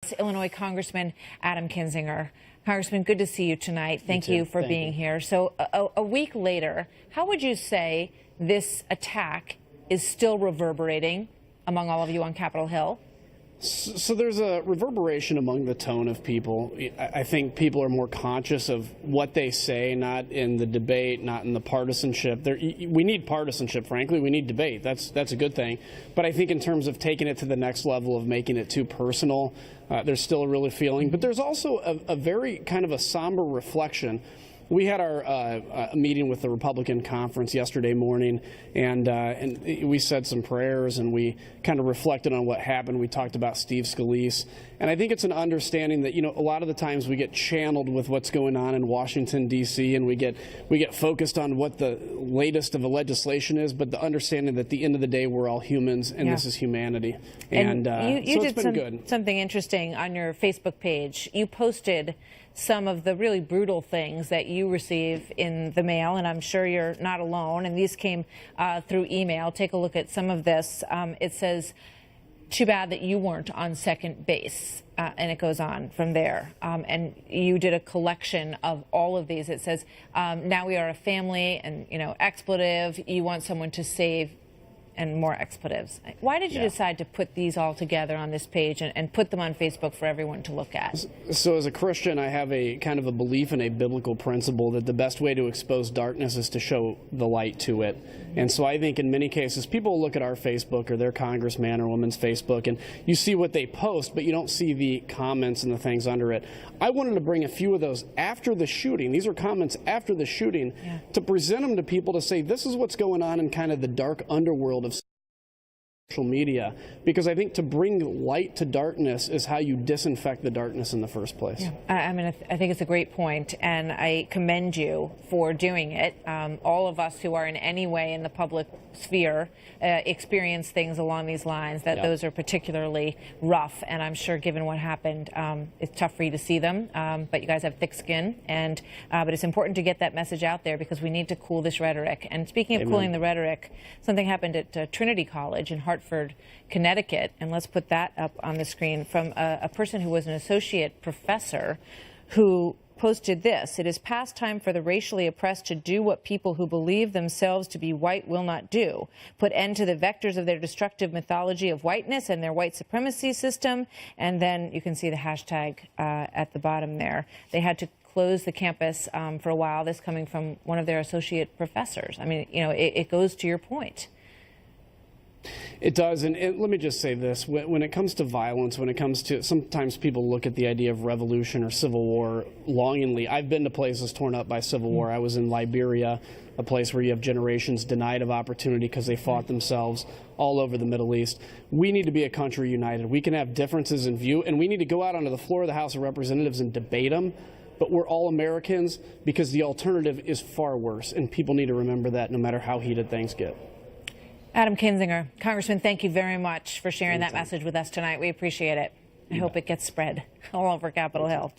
Democrats, Illinois Congressman Adam Kinzinger. Congressman, good to see you tonight. Thank you for being here. So a week later, how would you say this attack is still reverberating among all of you on Capitol Hill? So there's a reverberation among the tone of people. I think people are more conscious of what they say, not in the debate, not in the partisanship. We need partisanship, frankly. We need debate. That's a good thing. But I think in terms of taking it to the next level of making it too personal, there's still a real feeling. But there's also a very kind of a somber reflection. We had our meeting with the Republican conference yesterday morning, and we said some prayers, and we kind of reflected on what happened. We talked about Steve Scalise, and I think it's an understanding that, you know, a lot of the times we get channeled with what's going on in Washington, D.C., and we get focused on what the latest of the legislation is, but the understanding that at the end of the day we're all humans, and this is humanity. And you so did it's been good. Something interesting on your Facebook page. You posted some of the really brutal things that you receive in the mail, and I'm sure you're not alone, and these came through email. Take a look at some of this. It says, "Too bad that you weren't on second base," and it goes on from there. And you did a collection of all of these. It says, "Now we are a family," and, you know, expletive, "You want someone to save," and more expletives. Why did you decide to put these all together on this page and put them on Facebook for everyone to look at? So as a Christian, I have a kind of a belief in a biblical principle that the best way to expose darkness is to show the light to it. And so I think in many cases, people look at our Facebook or their congressman or woman's Facebook, and you see what they post, but you don't see the comments and the things under it. I wanted to bring a few of those after the shooting. These are comments after the shooting to present them to people to say, this is what's going on in kind of the dark underworld of social media, because I think to bring light to darkness is how you disinfect the darkness in the first place. Yeah. I mean, I think it's a great point, and I commend you for doing it. All of us who are in any way in the public sphere experience things along these lines, that those are particularly rough, and I'm sure given what happened, it's tough for you to see them, but you guys have thick skin, and but it's important to get that message out there because we need to cool this rhetoric. And speaking of cooling the rhetoric, something happened at Trinity College in Hartford, Connecticut, and let's put that up on the screen, from a person who was an associate professor who posted this: "It is past time for the racially oppressed to do what people who believe themselves to be white will not do. Put end to the vectors of their destructive mythology of whiteness and their white supremacy system." And then you can see the hashtag at the bottom there. They had to close the campus for a while, this coming from one of their associate professors. I mean, you know, it goes to your point. It does, and let me just say this. When it comes to violence, when it comes to, sometimes people look at the idea of revolution or civil war longingly. I've been to places torn up by civil war. I was in Liberia, a place where you have generations denied of opportunity because they fought themselves all over the Middle East. We need to be a country united. We can have differences in view, and we need to go out onto the floor of the House of Representatives and debate them. But we're all Americans, because the alternative is far worse, and people need to remember that no matter how heated things get. Adam Kinzinger, Congressman, thank you very much for sharing that message with us tonight. We appreciate it. I hope it gets spread all over Capitol Hill.